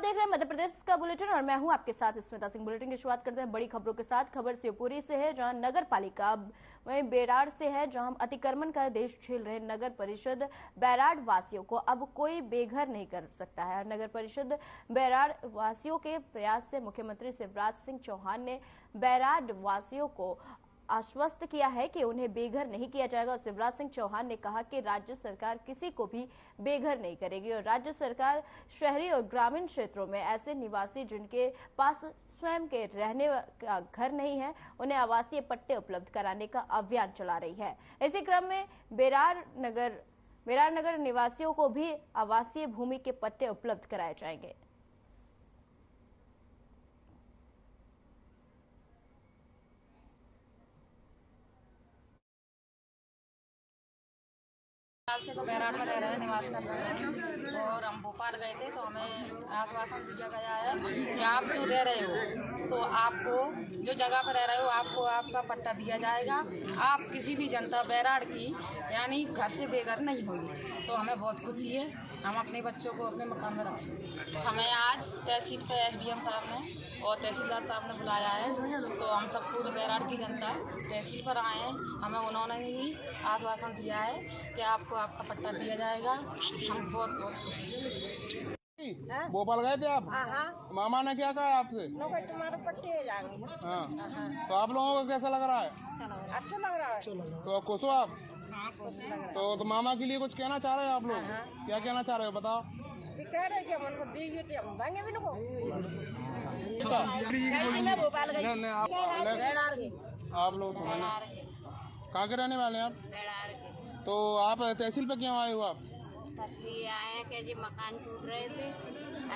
देख रहे हैं मध्य प्रदेश का बुलेटिन और मैं हूं आपके साथ स्मिता सिंह। बुलेटिन की शुरुआत करते हैं बड़ी खबरों के साथ। खबर शिवपुरी से है, जहां नगर पालिका वहीं बेराड़ से है, जहां अतिक्रमण का देश झेल रहे नगर परिषद बेराड़ वासियों को अब कोई बेघर नहीं कर सकता है। नगर परिषद बेराड़ वासियों के प्रयास से मुख्यमंत्री शिवराज सिंह चौहान ने बेराड़ वासियों को आश्वस्त किया है कि उन्हें बेघर नहीं किया जाएगा। और शिवराज सिंह चौहान ने कहा कि राज्य सरकार किसी को भी बेघर नहीं करेगी और राज्य सरकार शहरी और ग्रामीण क्षेत्रों में ऐसे निवासी जिनके पास स्वयं के रहने का घर नहीं है, उन्हें आवासीय पट्टे उपलब्ध कराने का अभियान चला रही है। इसी क्रम में बेराड़ नगर निवासियों को भी आवासीय भूमि के पट्टे उपलब्ध कराए जाएंगे। साल से तो बेराड़ में रह रहे हैं, निवास कर रहे हैं और हम भोपाल गए थे तो हमें आश्वासन दिया गया है कि आप जो रह रहे हो तो आपको जो जगह पर रह रहे हो आपको आपका पट्टा दिया जाएगा। आप किसी भी जनता बेराड़ की यानी घर से बेघर नहीं होगी। तो हमें बहुत खुशी है, हम अपने बच्चों को अपने मकान में रख सकते। हमें आज तहसील पे SDM साहब ने और तहसीलदार साहब ने बुलाया है, तो हम सब पूरे बेराड़ की जनता तहसील पर आए हैं। हमें उन्होंने ही आश्वासन दिया है कि आपको आपका पट्टा दिया जाएगा। हम बहुत खुशी हैं। भोपाल गए थे आप? हाँ। मामा ने क्या कहा आपसे? तुम्हारे पट्टे जाएंगे। हाँ। तो आप लोगों को कैसा लग रहा है? अच्छा लग रहा है। तो खुश हो आप? हाँ, खुश है। तो मामा के लिए कुछ कहना चाह रहे हो आप लोग? क्या कहना चाह रहे हो बताओ? कह रहे कि हम उनको देंगे तो हम देंगे भी उनको। भोपाल गए आप लोग कहाँ के रहने वाले हैं आप? बेराड़ के। तो आप तहसील पे क्यों आए हो आप? इसलिए आए कि जी मकान टूट रहे थे,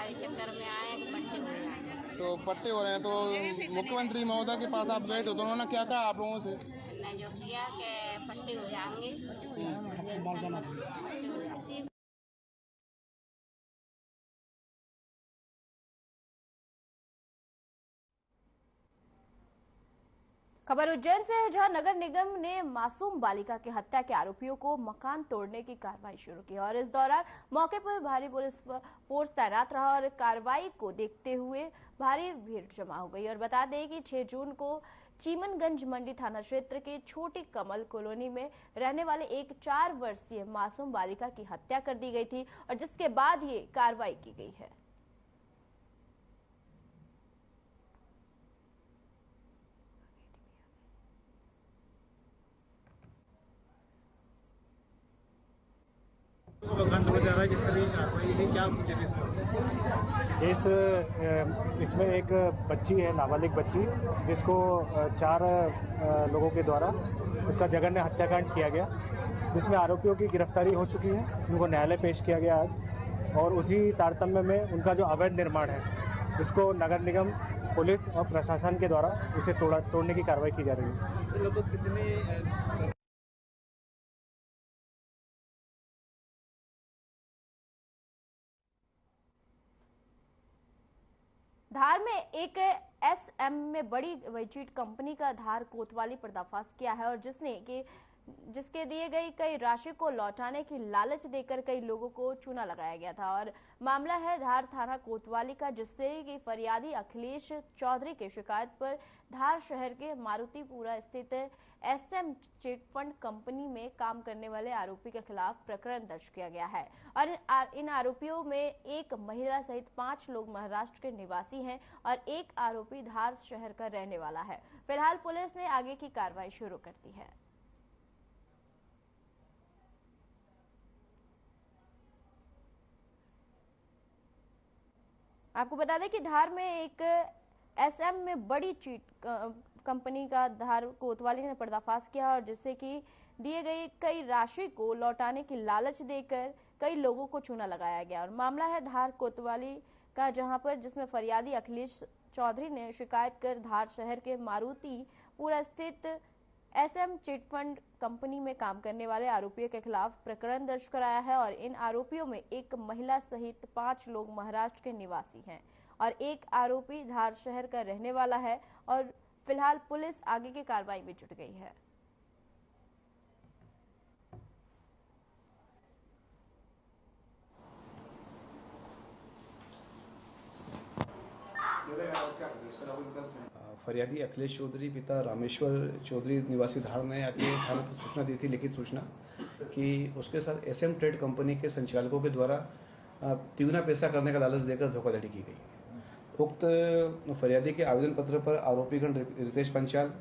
इस चक्कर में आए कि पट्टे हो जाए। तो पट्टे हो रहे हैं, तो मुख्यमंत्री महोदय के पास आप गए थे तो उन्होंने क्या कहा आप लोगों से? ने जो किया कि पट्टे हो जाएंगे। खबर उज्जैन से है, जहां नगर निगम ने मासूम बालिका की हत्या के आरोपियों को मकान तोड़ने की कार्रवाई शुरू की और इस दौरान मौके पर भारी पुलिस फोर्स तैनात रहा और कार्रवाई को देखते हुए भारी भीड़ जमा हो गई। और बता दें कि 6 जून को चीमनगंज मंडी थाना क्षेत्र के छोटी कमल कॉलोनी में रहने वाले एक 4 वर्षीय मासूम बालिका की हत्या कर दी गई थी और जिसके बाद ये कार्रवाई की गई है। इसमें एक बच्ची है, नाबालिग बच्ची, जिसको 4 लोगों के द्वारा उसका जघन्य हत्याकांड किया गया, जिसमें आरोपियों की गिरफ्तारी हो चुकी है। उनको न्यायालय पेश किया गया आज और उसी तारतम्य में उनका जो अवैध निर्माण है, इसको नगर निगम, पुलिस और प्रशासन के द्वारा इसे तोड़ने की कार्रवाई की जा रही है। धार में एक SM में बड़ी चीट कंपनी का धार कोतवाली पर्दाफाश किया है और जिसके दिए गई कई राशि को लौटाने की लालच देकर कई लोगों को चूना लगाया गया था। और मामला है धार थाना कोतवाली का, जिससे कि फरियादी अखिलेश चौधरी की शिकायत पर धार शहर के मारुतिपुरा स्थित SM चिट फंड कंपनी में काम करने वाले आरोपी के खिलाफ प्रकरण दर्ज किया गया है। और इन आरोपियों में एक महिला सहित 5 लोग महाराष्ट्र के निवासी हैं और एक आरोपी धार शहर का रहने वाला है। फिलहाल पुलिस ने आगे की कार्रवाई शुरू कर दी है। आपको बता दें कि धार में एक SM में बड़ी चीट कंपनी का धार कोतवाली ने पर्दाफाश किया और जिससे कि दिए गए कई राशि को लौटाने की लालच देकर कई लोगों को चूना लगाया गया। और मामला है धार कोतवाली का, जिसमें फरियादी अखिलेश चौधरी ने शिकायत कर धार शहर के मारुतिपुरा स्थित SM चिट फंड कंपनी में काम करने वाले आरोपियों के खिलाफ प्रकरण दर्ज कराया है। और इन आरोपियों में एक महिला सहित 5 लोग महाराष्ट्र के निवासी हैं और एक आरोपी धार शहर का रहने वाला है। और फिलहाल पुलिस आगे की कार्रवाई में जुट गई है। फरियादी अखिलेश चौधरी पिता रामेश्वर चौधरी निवासी धार ने आके थाने पर सूचना दी थी, लिखित सूचना, कि उसके साथ एसएम ट्रेड कंपनी के संचालकों के द्वारा तिगुना पैसा करने का लालच देकर धोखाधड़ी की गई। उक्त फरियादी के आवेदन पत्र पर आरोपीगण रितेश पंचाल,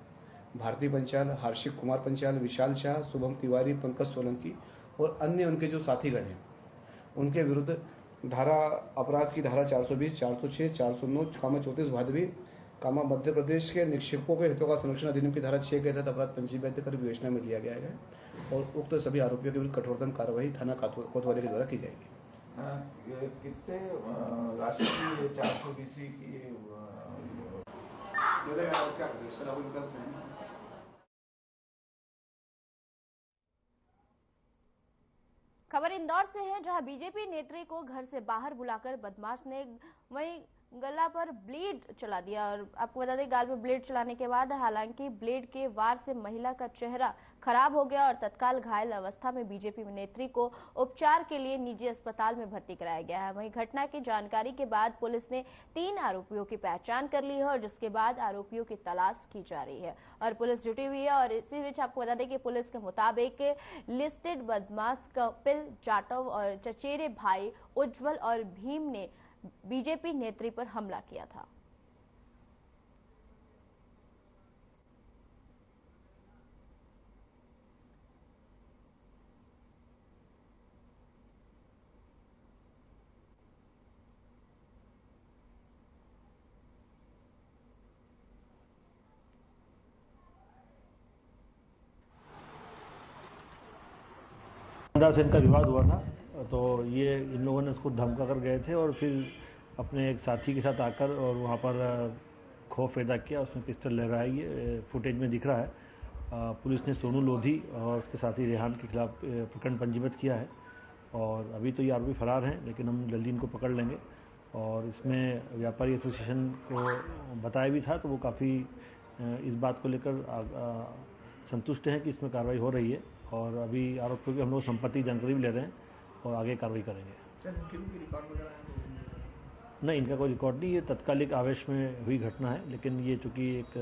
भारती पंचाल, हर्षिक कुमार पंचाल, विशाल शाह, शुभम तिवारी, पंकज सोलंकी और अन्य उनके जो साथीगण हैं उनके विरुद्ध अपराध की धारा 420, 406, 409, 34 भादवी, मध्य प्रदेश के निक्षेपकों के हितों का संरक्षण अधिनियम की धारा 6 के तहत अपराध पंजीबद्ध कर विवेचना में लिया गया है और उक्त सभी आरोपियों के विरुद्ध कठोरतम कार्रवाई थाना कोतवाली के द्वारा की जाएगी। कितने राशि की 420 की खबर इंदौर से है, जहां बीजेपी नेत्री को घर से बाहर बुलाकर बदमाश ने वहीं गला पर ब्लेड चला दिया। और आपको बता दें, गाल पर ब्लेड चलाने के बाद हालांकि ब्लेड के वार से महिला का चेहरा खराब हो गया और तत्काल घायल अवस्था में बीजेपी नेत्री को उपचार के लिए निजी अस्पताल में भर्ती कराया गया है। वहीं घटना की जानकारी के बाद पुलिस ने 3 आरोपियों की पहचान कर ली है और जिसके बाद आरोपियों की तलाश की जा रही है और पुलिस जुटी हुई है। और इसी बीच आपको बता दें कि पुलिस के मुताबिक लिस्टेड बदमाश कपिल जाटव और चचेरे भाई उज्जवल और भीम ने बीजेपी नेत्री पर हमला किया था। से इनका विवाद हुआ था, तो ये इन लोगों ने इसको धमका कर गए थे और फिर अपने एक साथी के साथ आकर और वहाँ पर खौफ पैदा किया। उसमें पिस्टल ले रहा है, ये फुटेज में दिख रहा है। पुलिस ने सोनू लोधी और उसके साथी रेहान के खिलाफ प्रकरण पंजीबद्ध किया है और अभी तो ये आरोपी फरार हैं, लेकिन हम जल्दी इनको पकड़ लेंगे। और इसमें व्यापारी एसोसिएशन को बताया भी था, तो वो काफ़ी इस बात को लेकर संतुष्ट हैं कि इसमें कार्रवाई हो रही है और अभी आरोपियों की हम लोग संपत्ति जानकारी भी ले रहे हैं और आगे कार्रवाई करेंगे। नहीं, इनका कोई रिकॉर्ड नहीं, ये तत्कालिक आवेश में हुई घटना है, लेकिन ये चूँकि एक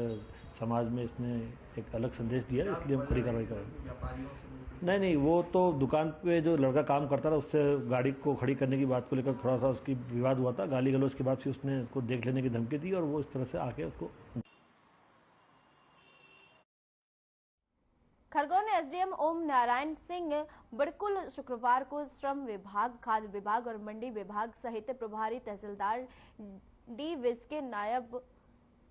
समाज में इसने एक अलग संदेश दिया है, इसलिए हम पूरी कार्रवाई करेंगे। नहीं, वो तो दुकान पे जो लड़का काम करता था उससे गाड़ी को खड़ी करने की बात को लेकर थोड़ा सा उसकी विवाद हुआ था, गाली गलौज के बाद फिर उसने उसको देख लेने की धमकी दी और वो इस तरह से आके उसको। खरगोन एसडीएम ओम नारायण सिंह बड़कुल शुक्रवार को श्रम विभाग, खाद्य विभाग और मंडी विभाग सहित प्रभारी तहसीलदार डी विस्के नायब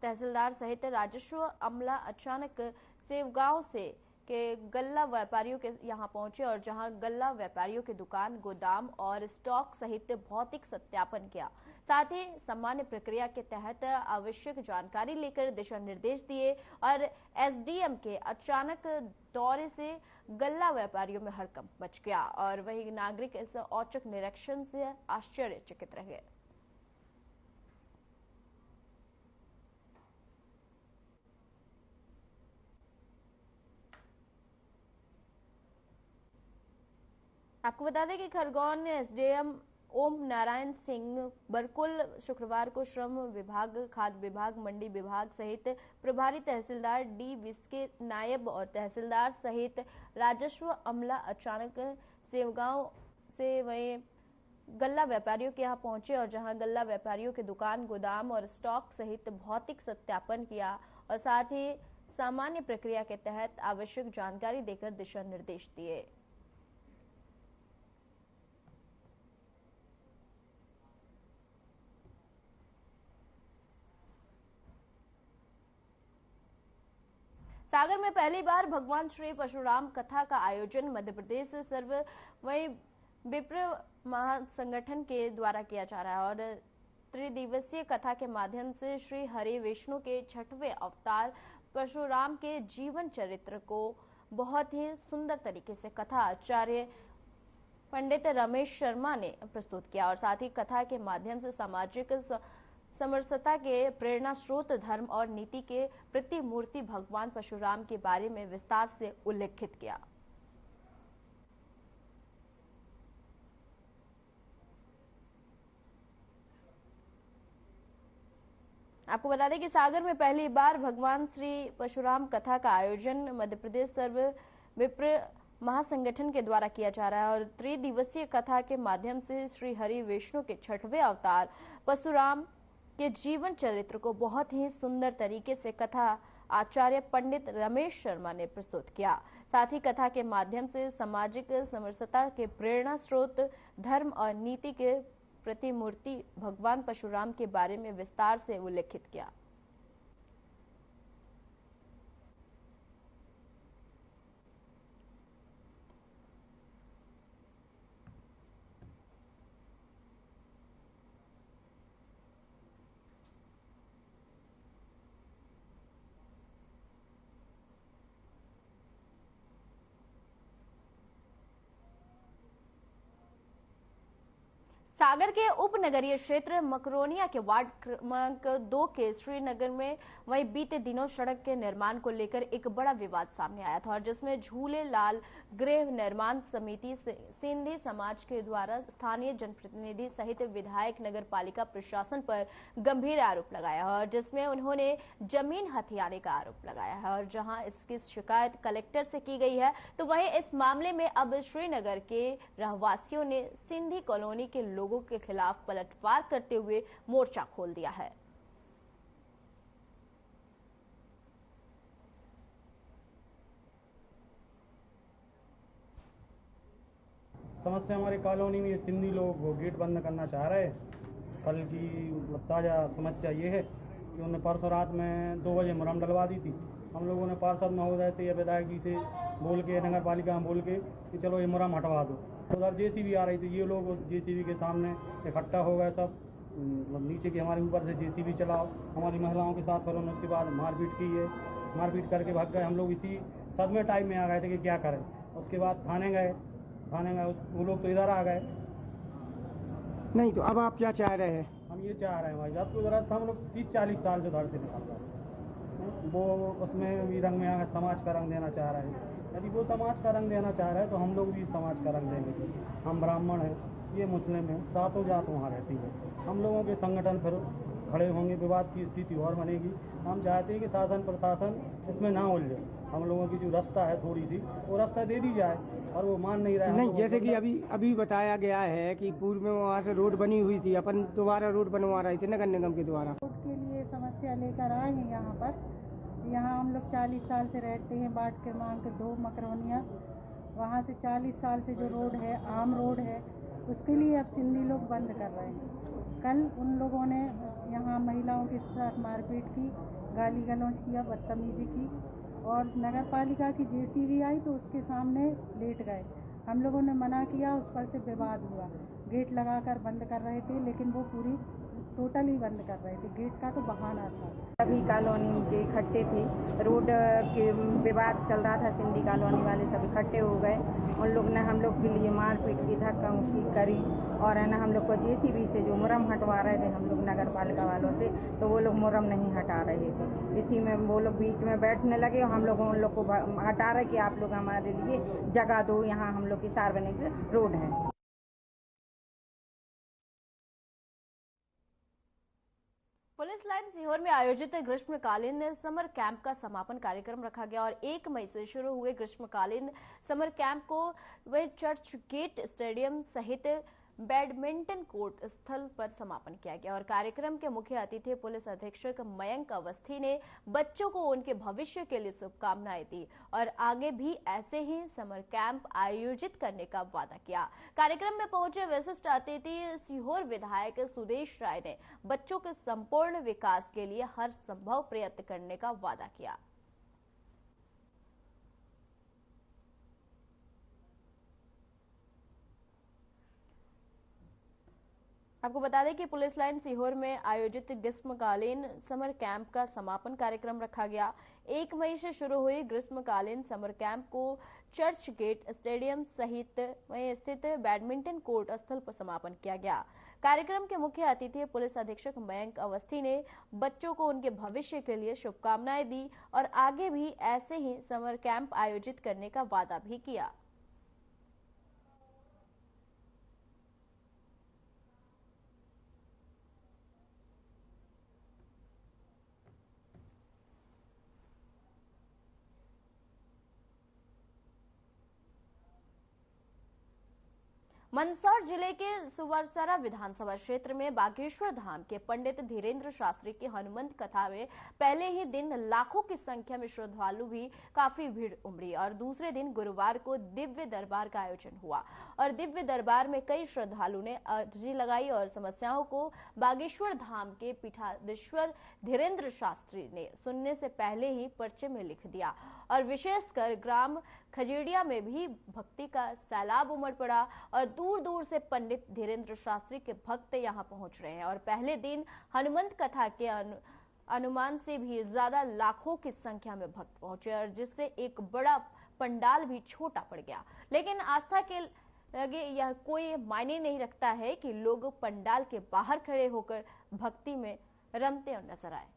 तहसीलदार सहित राजस्व अमला अचानक सेवगांव से के गल्ला व्यापारियों के यहां पहुंचे और जहां गल्ला व्यापारियों की दुकान, गोदाम और स्टॉक सहित भौतिक सत्यापन किया। साथ ही सामान्य प्रक्रिया के तहत आवश्यक जानकारी लेकर दिशा निर्देश दिए और एसडीएम के अचानक दौरे से गल्ला व्यापारियों में हड़कंप मच गया और वही नागरिक इस औचक निरीक्षण से आश्चर्यचकित रह गए। आपको बता दें कि खरगोन एसडीएम ओम नारायण सिंह बड़कुल शुक्रवार को श्रम विभाग, खाद्य विभाग, मंडी विभाग सहित प्रभारी तहसीलदार डी विस्के नायब और तहसीलदार सहित राजस्व अमला अचानक सेवगांव से वहीं गल्ला व्यापारियों के यहां पहुंचे और जहां गल्ला व्यापारियों की दुकान, गोदाम और स्टॉक सहित भौतिक सत्यापन किया और साथ ही सामान्य प्रक्रिया के तहत आवश्यक जानकारी देकर दिशा निर्देश दिए। सागर में पहली बार भगवान श्री परशुराम कथा का आयोजन मध्य प्रदेश सर्व वही विप्र महासंगठन के द्वारा किया जा रहा है और त्रिदिवसीय कथा के माध्यम से श्री हरि विष्णु के 6वें अवतार परशुराम के जीवन चरित्र को बहुत ही सुंदर तरीके से कथा आचार्य पंडित रमेश शर्मा ने प्रस्तुत किया और साथ ही कथा के माध्यम से सामाजिक समरसता के प्रेरणा स्रोत धर्म और नीति के प्रतिमूर्ति भगवान परशुराम के बारे में विस्तार से उल्लेखित किया। आपको बता दें कि सागर में पहली बार भगवान श्री परशुराम कथा का आयोजन मध्य प्रदेश सर्व विप्र महासंगठन के द्वारा किया जा रहा है और त्रिदिवसीय कथा के माध्यम से श्री हरि विष्णु के 6वें अवतार परशुराम के जीवन चरित्र को बहुत ही सुंदर तरीके से कथा आचार्य पंडित रमेश शर्मा ने प्रस्तुत किया। साथ ही कथा के माध्यम से सामाजिक समरसता के प्रेरणा स्रोत धर्म और नीति के प्रतिमूर्ति भगवान परशुराम के बारे में विस्तार से उल्लेखित किया। सागर के उपनगरीय क्षेत्र मकरोनिया के वार्ड क्रमांक 2 के श्रीनगर में वही बीते दिनों सड़क के निर्माण को लेकर एक बड़ा विवाद सामने आया था और जिसमें झूले लाल गृह निर्माण समिति सिंधी समाज के द्वारा स्थानीय जनप्रतिनिधि सहित विधायक नगर पालिका प्रशासन पर गंभीर आरोप लगाया और जिसमें उन्होंने जमीन हथियाने का आरोप लगाया है और जहां इसकी शिकायत कलेक्टर से की गई है तो वहीं इस मामले में अब श्रीनगर के रहवासियों ने सिंधी कॉलोनी के लोगों के खिलाफ पलटवार करते हुए मोर्चा खोल दिया है। समस्या हमारी कॉलोनी में सिंधी लोग वो गेट बंद करना चाह रहे हैं। कल की ताज़ा समस्या ये है कि उन्होंने परसों रात में 2 बजे मुरम डलवा दी थी। हम लोगों ने पार्षद महोदय से या विधायक जी से बोल के नगर पालिका में बोल के कि चलो ये मुरम हटवा दो। उधर जेसीबी आ रही थी, ये लोग जेसीबी के सामने इकट्ठा हो गए सब, नीचे के हमारे ऊपर से जेसीबी चलाओ, हमारी महिलाओं के साथ फिर उन्होंने उसके बाद मारपीट की है, मारपीट करके भाग गए। हम लोग इसी सदमे टाइम में आ गए थे कि क्या करें। उसके बाद थाने गए, वो लोग तो इधर आ गए। नहीं तो अब आप क्या चाह रहे हैं? हम ये चाह रहे हैं भाई, जब तो रास्ता हम लोग 30-40 साल से घर से निकल रहे हैं, वो उसमें भी रंग में आगे समाज का रंग देना चाह रहे हैं। यदि वो समाज का रंग देना चाह रहे हैं तो हम लोग भी समाज का रंग देंगे। हम ब्राह्मण हैं, ये मुस्लिम हैं, सातों जात वहाँ रहती है। हम लोगों के संगठन फिर खड़े होंगे, विवाद की स्थिति और बनेगी। हम चाहते हैं कि शासन प्रशासन इसमें ना उलझे, हम लोगों की जो रास्ता है थोड़ी सी वो रास्ता दे दी जाए और वो मान नहीं रहा है। नहीं, जैसे कि अभी बताया गया है कि पूर्व में वहाँ से रोड बनी हुई थी, अपन दोबारा रोड बनवा रहे थे नगर निगम के द्वारा। रोड के लिए समस्या लेकर आए हैं यहाँ पर। यहाँ हम लोग 40 साल से रहते हैं, वार्ड क्रमांक 2 मकरोनिया। वहाँ से 40 साल से जो रोड है आम रोड है, उसके लिए अब सिंधी लोग बंद कर रहे हैं। कल उन लोगों ने यहाँ महिलाओं के साथ मारपीट की, गाली गलौज किया, बदतमीजी की और नगर पालिका की जेसीबी आई तो उसके सामने लेट गए। हम लोगों ने मना किया, उस पर से विवाद हुआ। गेट लगाकर बंद कर रहे थे लेकिन वो पूरी टोटल ही बंद कर रहे थे, गेट का तो बहाना था। सभी कॉलोनी के इकट्ठे थे, रोड के विवाद चल रहा था, सिंधी कॉलोनी वाले सब इकट्ठे हो गए। उन लोग ने हम लोग के लिए मारपीट की, धक्का मुक्की करी और है ना हम लोग को जेसीबी से जो मुरम हटवा रहे थे हम लोग नगर पालिका वालों से, तो वो लोग मुरम नहीं हटा रहे थे। इसी में वो लोग बीच में बैठने लगे और हम लोग उन लोग को हटा रहे कि आप लोग हमारे लिए जगह दो, यहाँ हम लोग की सार्वजनिक रोड है। पुलिस लाइन सीहोर में आयोजित ग्रीष्मकालीन समर कैंप का समापन कार्यक्रम रखा गया और 1 मई से शुरू हुए ग्रीष्मकालीन समर कैंप को वे चर्च गेट स्टेडियम सहित बैडमिंटन कोर्ट स्थल पर समापन किया गया और कार्यक्रम के मुख्य अतिथि पुलिस अधीक्षक मयंक अवस्थी ने बच्चों को उनके भविष्य के लिए शुभकामनाएं दी और आगे भी ऐसे ही समर कैंप आयोजित करने का वादा किया। कार्यक्रम में पहुंचे विशिष्ट अतिथि सीहोर विधायक सुदेश राय ने बच्चों के संपूर्ण विकास के लिए हर संभव प्रयत्न करने का वादा किया। आपको बता दें कि पुलिस लाइन सीहोर में आयोजित ग्रीष्मकालीन समर कैंप का समापन कार्यक्रम रखा गया। 1 मई से शुरू हुई ग्रीष्मकालीन समर कैंप को चर्च गेट स्टेडियम सहित वहीं स्थित बैडमिंटन कोर्ट स्थल पर समापन किया गया। कार्यक्रम के मुख्य अतिथि पुलिस अधीक्षक मयंक अवस्थी ने बच्चों को उनके भविष्य के लिए शुभकामनाएं दी और आगे भी ऐसे ही समर कैंप आयोजित करने का वादा भी किया। मंदसौर जिले के सुवरसरा विधानसभा क्षेत्र में बागेश्वर धाम के पंडित धीरेन्द्र शास्त्री की हनुमंत कथा में पहले ही दिन लाखों की संख्या में श्रद्धालु भी काफी भीड़ उमड़ी और दूसरे दिन गुरुवार को दिव्य दरबार का आयोजन हुआ और दिव्य दरबार में कई श्रद्धालु ने अर्जी लगाई और समस्याओं को बागेश्वर धाम के पीठाधीश्वर धीरेन्द्र शास्त्री ने सुनने से पहले ही पर्चे में लिख दिया और विशेषकर ग्राम खजेड़िया में भी भक्ति का सैलाब उमड़ पड़ा और दूर दूर से पंडित धीरेन्द्र शास्त्री के भक्त यहां पहुंच रहे हैं और पहले दिन हनुमंत कथा के अनुमान से भी ज्यादा लाखों की संख्या में भक्त पहुंचे और जिससे एक बड़ा पंडाल भी छोटा पड़ गया। लेकिन आस्था के लगे यह कोई मायने नहीं रखता है कि लोग पंडाल के बाहर खड़े होकर भक्ति में रमते और नजर आए।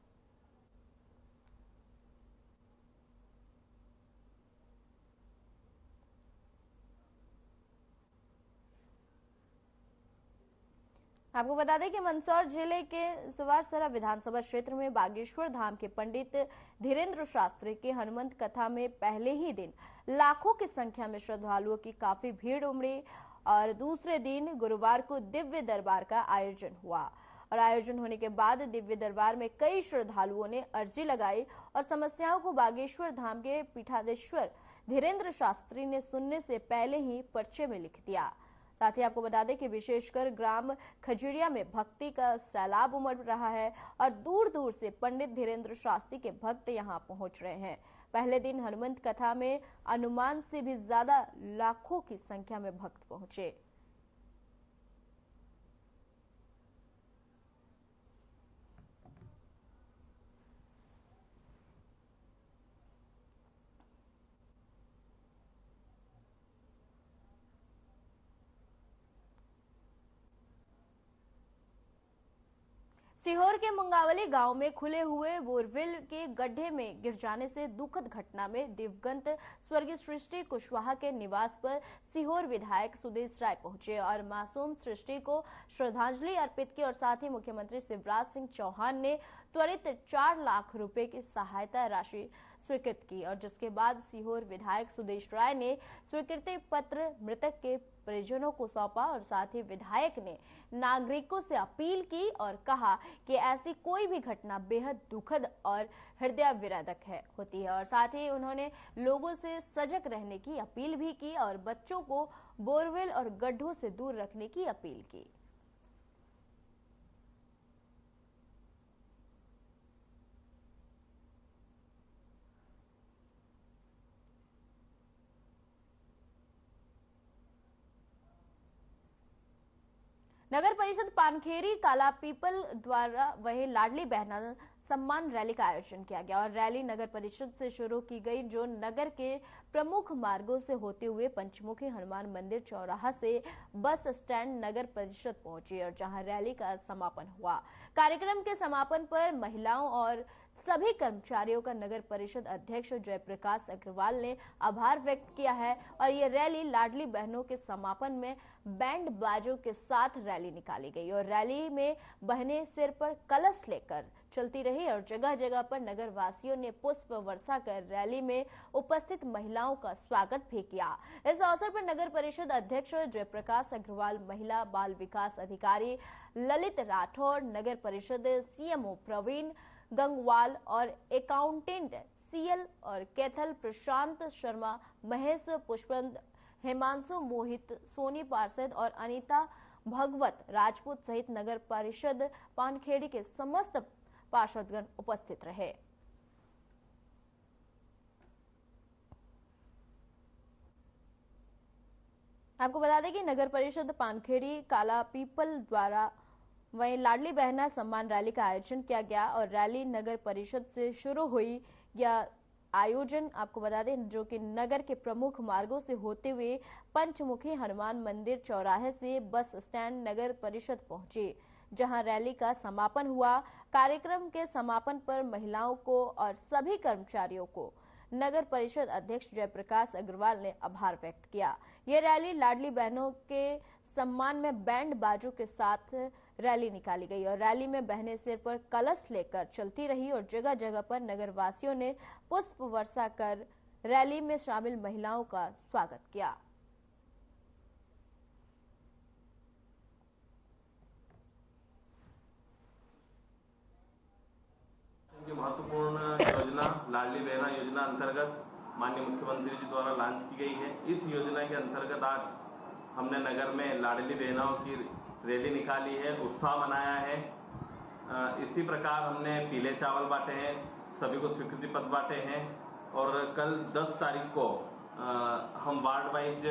आपको बता दें कि मंदसौर जिले के सुवरसरा विधानसभा क्षेत्र में बागेश्वर धाम के पंडित धीरेन्द्र शास्त्री की हनुमंत कथा में पहले ही दिन लाखों की संख्या में श्रद्धालुओं की काफी भीड़ उमड़ी और दूसरे दिन गुरुवार को दिव्य दरबार का आयोजन हुआ और आयोजन होने के बाद दिव्य दरबार में कई श्रद्धालुओं ने अर्जी लगाई और समस्याओं को बागेश्वर धाम के पीठाधीश्वर धीरेन्द्र शास्त्री ने सुनने से पहले ही पर्चे में लिख दिया। साथ ही आपको बता दें कि विशेषकर ग्राम खजुड़िया में भक्ति का सैलाब उमड़ रहा है और दूर दूर से पंडित धीरेन्द्र शास्त्री के भक्त यहां पहुंच रहे हैं। पहले दिन हनुमंत कथा में अनुमान से भी ज्यादा लाखों की संख्या में भक्त पहुंचे। सीहोर के मुंगावली गांव में खुले हुए बोरवेल के गड्ढे में गिर जाने से दुखद घटना में दिवंगत स्वर्गीय सृष्टि कुशवाहा के निवास पर सीहोर विधायक सुदेश राय पहुंचे और मासूम सृष्टि को श्रद्धांजलि अर्पित की और साथ ही मुख्यमंत्री शिवराज सिंह चौहान ने त्वरित 4 लाख रुपए की सहायता राशि स्वीकृत की और जिसके बाद सीहोर विधायक सुदेश राय ने स्वीकृति पत्र मृतक के परिजनों को सौंपा और साथ ही विधायक ने नागरिकों से अपील की और कहा कि ऐसी कोई भी घटना बेहद दुखद और हृदय विदारक होती है और साथ ही उन्होंने लोगों से सजग रहने की अपील भी की और बच्चों को बोरवेल और गड्ढों से दूर रखने की अपील की। नगर परिषद पानखेड़ी काला पीपल द्वारा वही लाडली बहना सम्मान रैली का आयोजन किया गया और रैली नगर परिषद से शुरू की गई जो नगर के प्रमुख मार्गों से होते हुए पंचमुखी हनुमान मंदिर चौराहा से बस स्टैंड नगर परिषद पहुंची और जहां रैली का समापन हुआ। कार्यक्रम के समापन पर महिलाओं और सभी कर्मचारियों का नगर परिषद अध्यक्ष जयप्रकाश अग्रवाल ने आभार व्यक्त किया है और ये रैली लाडली बहनों के समापन में बैंड बाजों के साथ रैली निकाली गई और रैली में बहनें सिर पर कलश लेकर चलती रही और जगह जगह पर नगर वासियों ने पुष्प वर्षा कर रैली में उपस्थित महिलाओं का स्वागत भी किया। इस अवसर पर नगर परिषद अध्यक्ष जयप्रकाश अग्रवाल, महिला बाल विकास अधिकारी ललित राठौर, नगर परिषद सीएमओ प्रवीण गंगवाल और अकाउंटेंट सीएल और कैथल प्रशांत शर्मा, महेश पुष्पंत, हेमांशु मोहित, सोनी पार्षद और अनीता भगवत राजपूत सहित नगर परिषद पानखेड़ी के समस्त पार्षदगण उपस्थित रहे। आपको बता दें कि नगर परिषद पानखेड़ी काला पीपल द्वारा वहीं लाडली बहना सम्मान रैली का आयोजन किया गया और रैली नगर परिषद से शुरू हुई। यह आयोजन आपको बता दें जो कि नगर के प्रमुख मार्गों से होते हुए पंचमुखी हनुमान मंदिर चौराहे से बस स्टैंड नगर परिषद पहुंचे जहां रैली का समापन हुआ। कार्यक्रम के समापन पर महिलाओं को और सभी कर्मचारियों को नगर परिषद अध्यक्ष जयप्रकाश अग्रवाल ने आभार व्यक्त किया। ये रैली लाडली बहनों के सम्मान में बैंड बाजों के साथ रैली निकाली गई और रैली में बहनें सिर पर कलश लेकर चलती रही और जगह जगह पर नगर वासियों ने पुष्प वर्षा कर रैली में शामिल महिलाओं का स्वागत किया। महत्वपूर्ण योजना लाडली बहना योजना अंतर्गत माननीय मुख्यमंत्री जी द्वारा लॉन्च की गई है। इस योजना के अंतर्गत आज हमने नगर में लाडली बहनाओं की रैली निकाली है, उत्साह मनाया है। इसी प्रकार हमने पीले चावल बांटे हैं, सभी को स्वीकृति पत्र बांटे हैं और कल 10 तारीख को हम वार्ड वाइज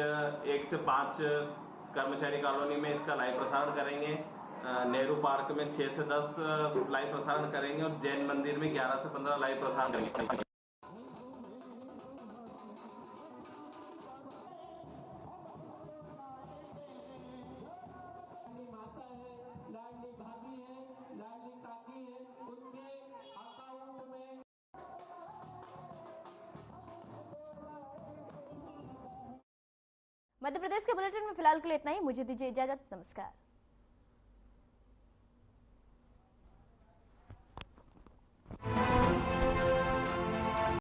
1 से 5 कर्मचारी कॉलोनी में इसका लाइव प्रसारण करेंगे। नेहरू पार्क में 6 से 10 लाइव प्रसारण करेंगे और जैन मंदिर में 11 से 15 लाइव प्रसारण करेंगे। मध्य प्रदेश के बुलेटिन में फिलहाल के लिए इतना ही। मुझे दीजिए इजाजत। नमस्कार।